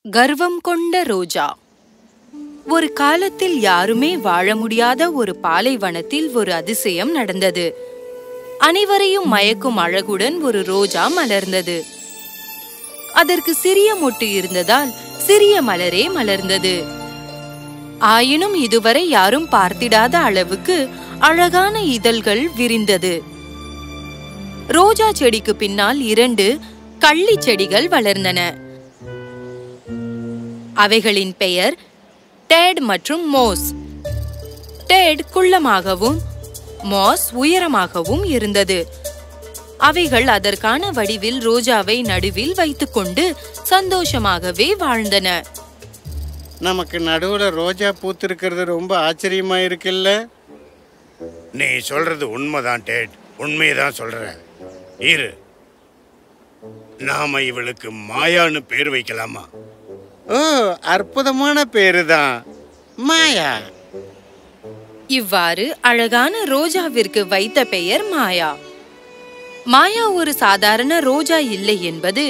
கர்வம் கொண்ட ரோஜா. ஒரு காலத்தில் யாருமே வாழ முடியாத ஒரு பாலைவனத்தில் ஒரு அதிசயம் நடந்தது. அனைவரையும் மயக்கும் அழகுடன் ஒரு ரோஜா மலர்ந்தது. அதற்கு சிறிய மொட்டு இருந்ததால் சிறிய மலரே மலர்ந்தது. ஆயினும் இதுவரை யாரும் பார்த்திடாத அளவுக்கு அழகான இதழ்கள் விரிந்தது. ரோஜா செடிக்கு பின்னால் 2 கள்ளி செடிகள் வளர்ந்தன. அவைகளின் பெயர் டேட் மற்றும் மோஸ். டேட் குள்ளமாகவும் மோஸ் உயரமாகவும் இருந்தது. அவைகள் அதற்கான வடிவில் ரோஜாவை நடுவில் வைத்துக்கொண்டு சந்தோஷமாகவே வாழ்ந்தன. நமக்கு நடுவுல ரோஜா பூத்திருக்கிறது ரொம்ப ஆச்சரியமா இருக்குல்ல? நீ சொல்றது உண்மைதான் டேட், உண்மையதான் சொல்ற. இரு, நாம இவளுக்கு மாயான்னு பேர் வைக்கலாமா? ஓ, அற்புதமான பேருதான், மாயா. இவ்வாறு அழகான ரோஜாவிற்கு வைத்த பெயர் மாயா. மாயா ஒரு சாதாரண ரோஜா இல்லை என்பது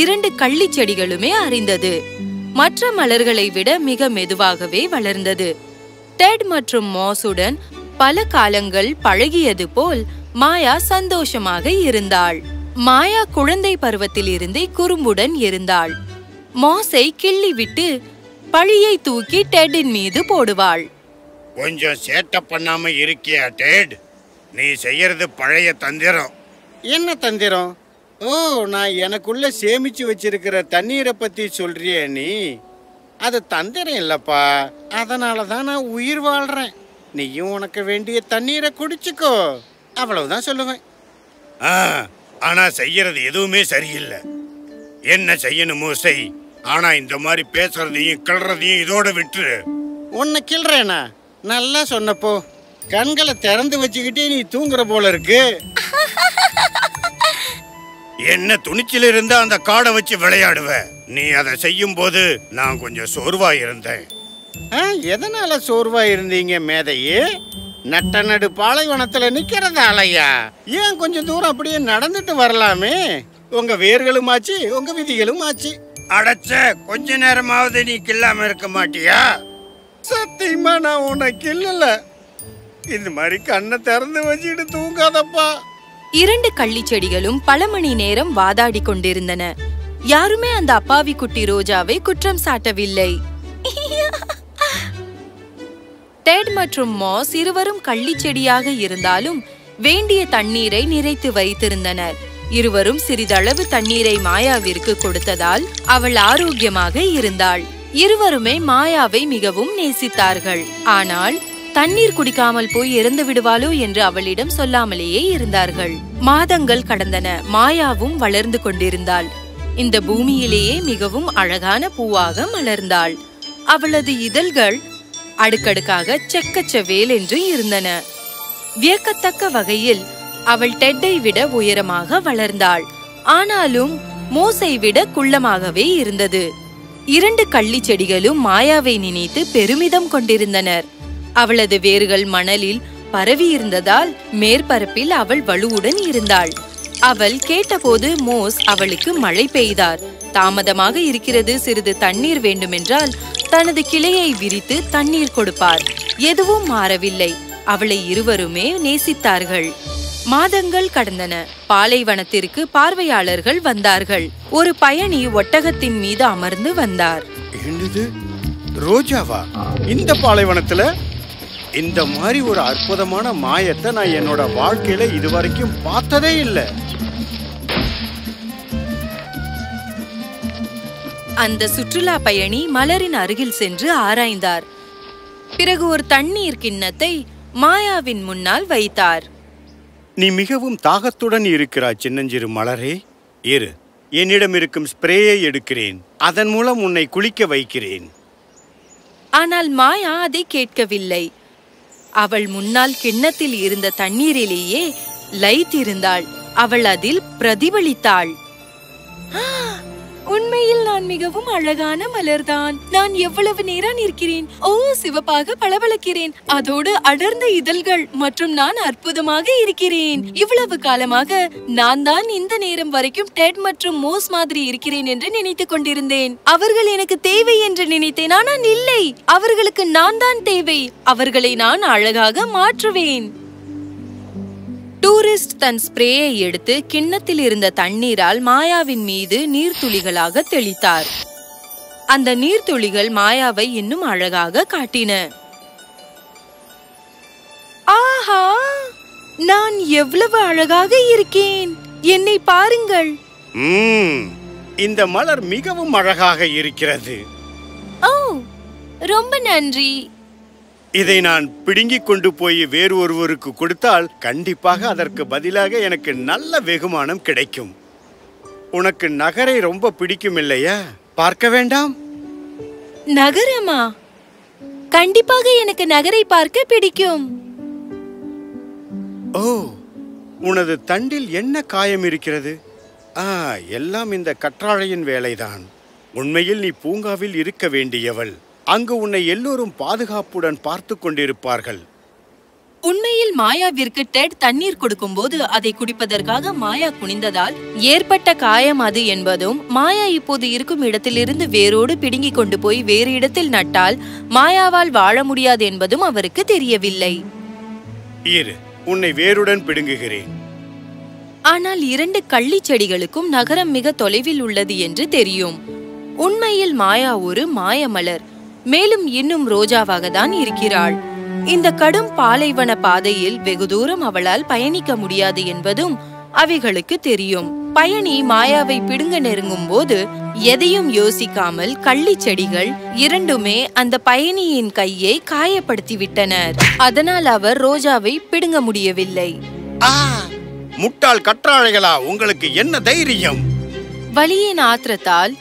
2 கள்ளி செடிகளுமே அறிந்தது. மற்ற மலர்களை விட மிக மெதுவாகவே வளர்ந்தது. டெட் மற்றும் மோஸுடன் பல காலங்கள் பழகியது போல் மாயா சந்தோஷமாக இருந்தாள். மாயா குழந்தை பருவத்தில் இருந்தே குறும்புடன் இருந்தாள். மோஸை கிள்ளி விட்டு பழியை தூக்கி டெட்டின் மீது போடுவாள். கொஞ்சம் சேட்டை பண்ணாம இருக்கியா டேட்? நீ செய்யறது பழைய தந்திரம். என்ன தந்திரம்? ஓ, நான் எனக்குள்ள சேமிச்சு வச்சிருக்கிற தண்ணீரை பத்தி சொல்றியே நீ? அது தந்திரம் இல்லப்பா, அதனாலதான் நான் உயிர் வாழ்றேன். நீயும் உனக்கு வேண்டிய தண்ணீரை குடிச்சுக்கோ, அவ்வளவுதான் சொல்லுவேன். ஆனா செய்யறது எதுவுமே சரியில்லை. என்ன செய்யணுமோ செய், ஆனா இந்த மாதிரி பேசுறதையும் கிளறதையும் இதோட விட்டுரு. உன்னை கிள்றேனா? நல்லா சொன்னப்போ. கண்களை திறந்து வச்சுக்கிட்டே நீ தூங்குற போல இருக்கு. என்ன துணிச்சில இருந்தா அந்த காடை வச்சு விளையாடுவ. நீ அதை செய்யும் போது நான் கொஞ்சம் சோர்வா இருந்தேன். எதனால சோர்வா இருந்தீங்க மேதையே? நட்ட நடு பாலைவனத்துல நிக்கிறதாலயா? ஏன் கொஞ்சம் தூரம் அப்படியே நடந்துட்டு வரலாமே? உங்க வேர்களும் ஆச்சு, உங்க விதிகளும் ஆச்சு. அடைச்ச கொஞ்ச நேரமாவது நீ கில்லாம இருக்க மாட்டியா? சத்தியமா நான் உனக்கு இல்ல. இந்த மாதிரி கண்ணை திறந்து வச்சுட்டு தூங்காதப்பா. 2 கள்ளி செடிகளும் பல மணி நேரம் வாதாடி கொண்டிருந்தன. யாருமே அந்த அப்பாவி குட்டி ரோஜாவை குற்றம் சாட்டவில்லை. டெட் மற்றும் மோஸ் இருவரும் கள்ளி செடியாக இருந்தாலும் வேண்டிய தண்ணீரை நிறைத்து வைத்திருந்தனர். இருவரும் சிறிதளவு தண்ணீரை மாயாவிற்கு கொடுத்ததால் அவள் ஆரோக்கியமாக இருந்தாள். இருவருமே மாயாவை மிகவும் நேசித்தார்கள். ஆனால் தண்ணீர் குடிக்காமல் போய் இறந்து விடுவாளோ என்று அவளிடம் சொல்லாமலேயே இருந்தார்கள். மாதங்கள் கடந்தன. மாயாவும் வளர்ந்து கொண்டிருந்தாள். இந்த பூமியிலேயே மிகவும் அழகான பூவாக மலர்ந்தாள். அவளது இதழ்கள் அடுக்கடுக்காக செக்கச்சவேல் என்று இருந்தன. வியக்கத்தக்க வகையில் அவள் டெட்டை விட உயரமாக வளர்ந்தாள். ஆனாலும் மோஸை விட குள்ளமாகவே இருந்தது. 2 கள்ளி செடிகளும் மாயாவை நினைத்து பெருமிதம் கொண்டிருந்தனர். அவளது வேர்கள் மணலில் பரவி இருந்ததால் மேற்பரப்பில் அவள் வலுவுடன் இருந்தாள். அவள் கேட்டபோது மோஸ் அவளுக்கு மழை பெய்தார். தாமதமாக இருக்கிறது, சிறிது தண்ணீர் வேண்டுமென்றால் தனது கிளையை விரித்து தண்ணீர் கொடுப்பார். எதுவும் மாறவில்லை. அவளை இருவருமே நேசித்தார்கள். மாதங்கள் கடந்தன. பாலைவனத்திற்கு பார்வையாளர்கள் வந்தார்கள். ஒரு பயணி ஒட்டகத்தின் மீது அமர்ந்து வந்தார். என்னது, ரோஜாவா இந்த பாலைவனத்துல? இந்த மாதிரி ஒரு அற்புதமான மாயத்தை நான் என்னோட வாழ்க்கையில இதுவரைக்கும் பார்த்ததே இல்லை. அந்த சுற்றுலா பயணி மலரின் அருகில் சென்று ஆராய்ந்தார். பிறகு ஒரு தண்ணீர் கிண்ணத்தை மாயாவின் முன்னால் வைத்தார். நீ மிகவும் தாகத்துடன் இருக்கிறாய் சின்னஞ்சிறு மலரே. இரு, என்னிடம் இருக்கும் ஸ்ப்ரேயை எடுக்கிறேன். அதன் மூலம் உன்னை குளிக்க வைக்கிறேன். ஆனால் மாயா அதை கேட்கவில்லை. அவள் முன்னால் கிண்ணத்தில் இருந்த தண்ணீரிலேயே லயித்திருந்தாள். அவள் அதில் பிரதிபலித்தாள். உண்மையில் நான் மிகவும் அழகான மலர்தான். நான் எவ்வளவு நேரம் நிற்கிறேன். ஓ, சிவப்பாக பளபளக்கிறேன். அதோடு அடர்ந்த இதழ்கள் மற்றும் நான் அற்புதமாக இருக்கிறேன். இவ்வளவு காலமாக நான் தான் இந்த நேரம் வரைக்கும் டெட் மற்றும் மோஸ் மாதிரி இருக்கிறேன் என்று நினைத்துக் கொண்டிருந்தேன். அவர்கள் எனக்கு தேவை என்று நினைத்தேன். ஆனால் இல்லை, அவர்களுக்கு நான் தான் தேவை. அவர்களை நான் அழகாக மாற்றுவேன். டூரிஸ்ட் தன் ஸ்ப்ரேயை எடுத்து கிண்ணத்தில் இருந்த தண்ணீரால் மாயாவின் மீது நீர்த்துளிகளாக தெளித்தார். அந்த நீர்த்துளிகள் மாயாவை இன்னும் அழகாக காட்டின. ஆஹா, நான் எவ்வளவு அழகாக இருக்கேன். என்னை பாருங்கள். இந்த மலர் மிகவும் அழகாக இருக்கிறது. ஓ, ரொம்ப நன்றி. இதை நான் பிடுங்கிக் கொண்டு போய் வேறு ஒருவருக்கு கொடுத்தால் கண்டிப்பாக அதற்கு பதிலாக எனக்கு நல்ல வெகுமானம் கிடைக்கும். உனக்கு நகரை ரொம்ப பிடிக்கும் இல்லையா? பார்க்க வேண்டாம்? நகரமா? கண்டிப்பாக எனக்கு நகரை பார்க்க பிடிக்கும். ஓ, உனது தண்டில் என்ன காயம் இருக்கிறது? எல்லாம் இந்த கற்றாழையின் வேலைதான். உண்மையில் நீ பூங்காவில் இருக்க வேண்டியவள். அங்கு உன்னை எல்லோரும் பாதுகாப்புடன் பார்த்து கொண்டிருப்பார்கள். உண்மையில் மாயாவிற்கு டெட் தண்ணீர் கொடுக்கும் போது அதை குடிப்பதற்காக மாயா குனிந்ததால் ஏற்பட்ட காயம் அது என்பதும், மாயா இப்போது இருக்கும் இடத்திலிருந்து வேரோடு பிடுங்கிக் கொண்டு போய் வேறு இடத்தில் நட்டால் மாயாவால் வாழ முடியாது என்பதும் அவருக்கு தெரியவில்லை. இரு, உன்னை வேருடன் பிடுங்குகிறேன். ஆனால் 2 கள்ளி செடிகளுக்கும் நகரம் மிக தொலைவில் உள்ளது என்று தெரியும். உண்மையில் மாயா ஒரு மாயமலர். மேலும் இன்னும் ரோஜாவாக தான் இருக்கிறாள். இந்த கடும் பாலைவன பாதையில் வெகு தூரம் அவளால் பயணிக்க முடியாது என்பதும் அவைகளுக்கு தெரியும். பயணி மாயாவை பிடுங்க நெருங்கும் போது எதையும் யோசிக்காமல் கள்ளி செடிகள் 2மே அந்த பயணியின் கையை காயப்படுத்திவிட்டனர். அதனால் அவர் ரோஜாவை பிடுங்க முடியவில்லை. முட்டாள் கற்றாழைகளா, உங்களுக்கு என்ன தைரியம்? வலியின் ஆத்திரத்தால்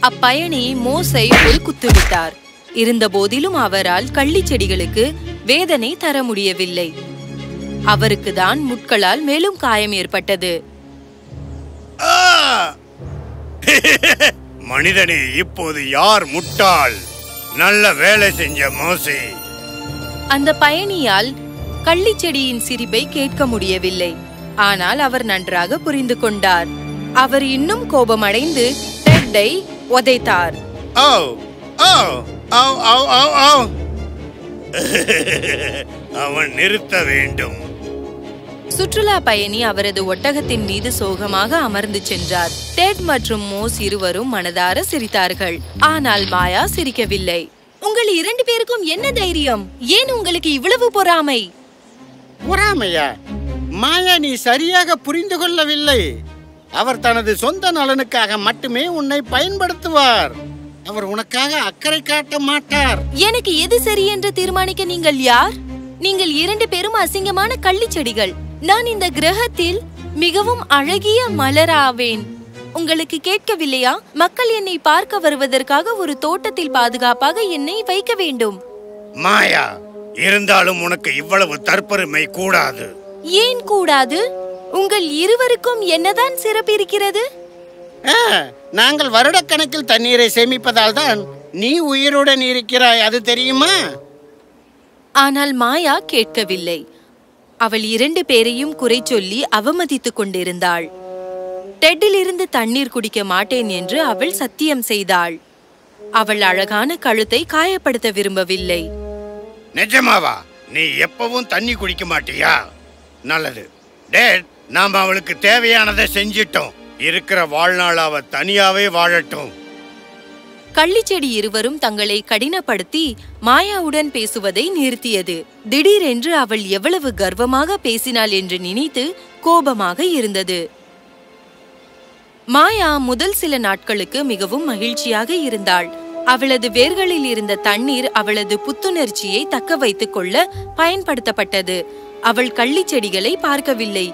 அப்பயணி மோஸை ஒரு குத்துவிட்டார். இருந்த போதிலும் அவரால் கள்ளி செடிகளுக்கு வேதனை தர முடியவில்லை. அவருக்கு தான் முட்களால் மேலும் காயம் ஏற்பட்டது. மனிதனே, இப்போது யார் முட்டாள்? நல்ல வேலை செஞ்ச மோசே. அந்த பயணியால் கள்ளி செடியின் சிரிப்பை கேட்க முடியவில்லை. ஆனால் அவர் நன்றாக புரிந்து கொண்டார். அவர் இன்னும் கோபமடைந்து டெட்டை உதைத்தார். அவன் நிறுத்த வேண்டும். சுற்றுலா பயணி அவரது ஒட்டகத்தின் மீது சோகமாக அமர்ந்து சென்றார். டெட் மற்றும் மோஸ் இருவரும் மனதார சிரித்தார்கள். ஆனால் மாயா சிரிக்கவில்லை. உங்கள் 2 பேருக்கும் என்ன தைரியம்? ஏன் உங்களுக்கு இவ்வளவு பொறாமை? பொறாமையா? மாயா, நீ சரியாக புரிந்து கொள்ளவில்லை. அவர் தனது சொந்த நலனுக்காக மட்டுமே உன்னை பயன்படுத்துவார். அவர் உனக்காக அக்கறை காட்ட மாட்டார். எனக்கு எது சரி என்று தீர்மானிக்க நீங்கள் யார்? நீங்கள் 2 பேரும் அசிங்கமான கள்ளி செடிகள். நான் இந்த கிரகத்தில் மிகவும் அழகிய மலராவேன். உங்களுக்கு கேட்கவில்லையா? மக்கள் என்னை பார்க்க வருவதற்காக ஒரு தோட்டத்தில் பாதுகாப்பாக என்னை வைக்க வேண்டும். மாயா, இருந்தாலும் உனக்கு இவ்வளவு தற்பெருமை கூடாது. ஏன் கூடாது? உங்கள் இருவருக்கும் என்னதான் சிறப்பு இருக்கிறது? நாங்கள் வருடக்கணக்கில் தண்ணீரை சேமிப்பதால் தான் நீ உயிருடன் இருக்கிறாய், அது தெரியுமா? ஆனால் மாயா கேட்கவில்லை. அவள் 2 பேரையும் குறை சொல்லி அவமதித்துக் கொண்டிருந்தாள். டெட்டிலிருந்து தண்ணீர் குடிக்க மாட்டேன் என்று அவள் சத்தியம் செய்தாள். அவள் அழகான கழுத்தை காயப்படுத்த விரும்பவில்லை. நிஜமாவா? நீ எப்பவும் தண்ணி குடிக்க மாட்டியா? நல்லது டேட், நாம் அவளுக்கு தேவையானதை செஞ்சிட்டோம். இருக்கிற வாழ்நாள் அவ தனியாவே வாழட்டும். கள்ளிச்செடி இருவரும் தங்களை கடினப்படுத்தி மாயாவுடன் பேசுவதை நிறுத்தியது. திடீரென்று அவள் எவ்வளவு கர்வமாக பேசினாள் என்று நினைத்து கோபமாக இருந்தது. மாயா முதல் சில நாட்களுக்கு மிகவும் மகிழ்ச்சியாக இருந்தாள். அவளது வேர்களில் இருந்த தண்ணீர் அவளது புத்துணர்ச்சியை தக்க வைத்துக் கொள்ள பயன்படுத்தப்பட்டது. அவள் கள்ளி செடிகளை பார்க்கவில்லை.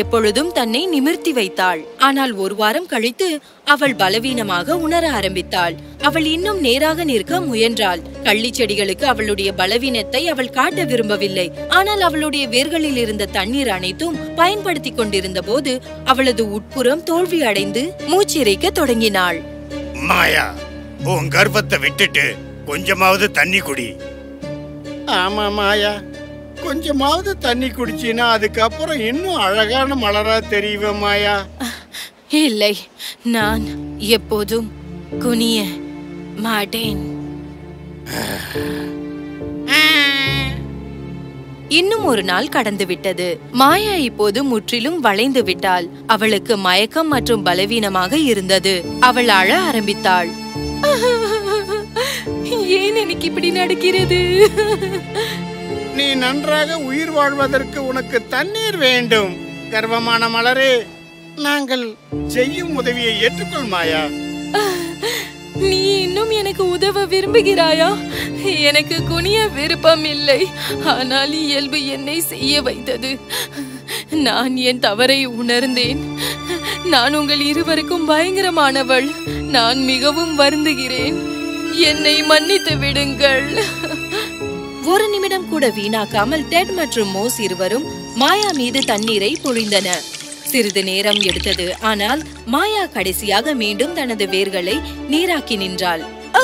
எப்பொழுதும் தன்னை நிமிர்த்தி வைத்தாள். ஆனால் 1 வாரம் கழித்து அவள் பலவீனமாக உணர ஆரம்பித்தாள். அவள் இன்னும் நேராக நிற்க முயன்றாள். கள்ளி செடிகளுக்கு அவளுடைய பலவீனத்தை அவள் காட்ட விரும்பவில்லை. ஆனால் அவளுடைய வேர்களில் இருந்த தண்ணீர் அனைத்தும் பயன்படுத்தி கொண்டிருந்த போது அவளது உட்புறம் தோல்வி அடைந்து மூச்சிறைக்க தொடங்கினாள். மாயா, உன் கர்வத்தை விட்டுட்டு கொஞ்சமாவது தண்ணி குடி. ஆமா மாயா, கொஞ்சமாவது தண்ணி குடிச்சினா அதுக்கப்புறம் இன்னும் அழகான மலரா தெரியுவ மாயா. இல்லை, நான் எப்போதும் குனிய மாட்டேன். இன்னும் ஒரு நாள் கடந்து விட்டது. மாயா இப்போது முற்றிலும் வளைந்து விட்டாள். அவளுக்கு மயக்கம் மற்றும் பலவீனமாக இருந்தது. அவள் அழ ஆரம்பித்தாள். ஏன் எனக்கு இப்படி நடக்கிறது? நீ நன்றாக உயிர் வாழ்வதற்கு உனக்கு தண்ணீர் வேண்டும். கர்வமான மலரே, நாங்கள் செய்யும் உதவியை ஏற்றுக்கொள் மாயா. நீ இன்னும் எனக்கு உதவ விரும்புகிறாயா? எனக்கு குனிய விருப்பம் இல்லை. ஆனால் இயல்பு என்னை செய்ய வைத்தது. நான் என் தவறை உணர்ந்தேன். நான் உங்கள் இருவருக்கும் பயங்கரமானவள். நான் மிகவும் வருந்துகிறேன். என்னை மன்னித்து விடுங்கள். ஒரு நிமிடம் கூட வீணாக்காமல் டெட் மற்றும் மோஸ் இருவரும் மாயா மீது தண்ணீரை பொழிந்தனர். சிறிது நேரம் எடுத்தது. ஆனால் மாயா கடைசியாக மீண்டும் தனது வேர்களை நீராக்கி நின்றாள். ஓ,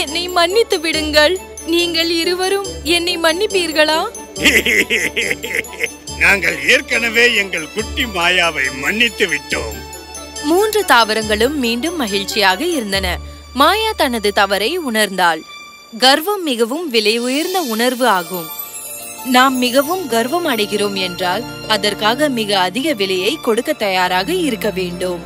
என்னை மன்னித்து விடுங்கள். நீங்கள் இருவரும் என்னை மன்னிப்பீர்களா? நாங்கள் ஏற்கனவே எங்கள் குட்டி மாயாவை மன்னித்து விட்டோம். 3 தாவரங்களும் மீண்டும் மகிழ்ச்சியாக இருந்தன. மாயா தனது தவறை உணர்ந்தாள். கர்வம் மிகவும் விலை உயர்ந்த உணர்வு ஆகும். நாம் மிகவும் கர்வம் அடைகிறோம் என்றால் அதற்காக மிக அதிக விலையை கொடுக்க தயாராக இருக்க வேண்டும்.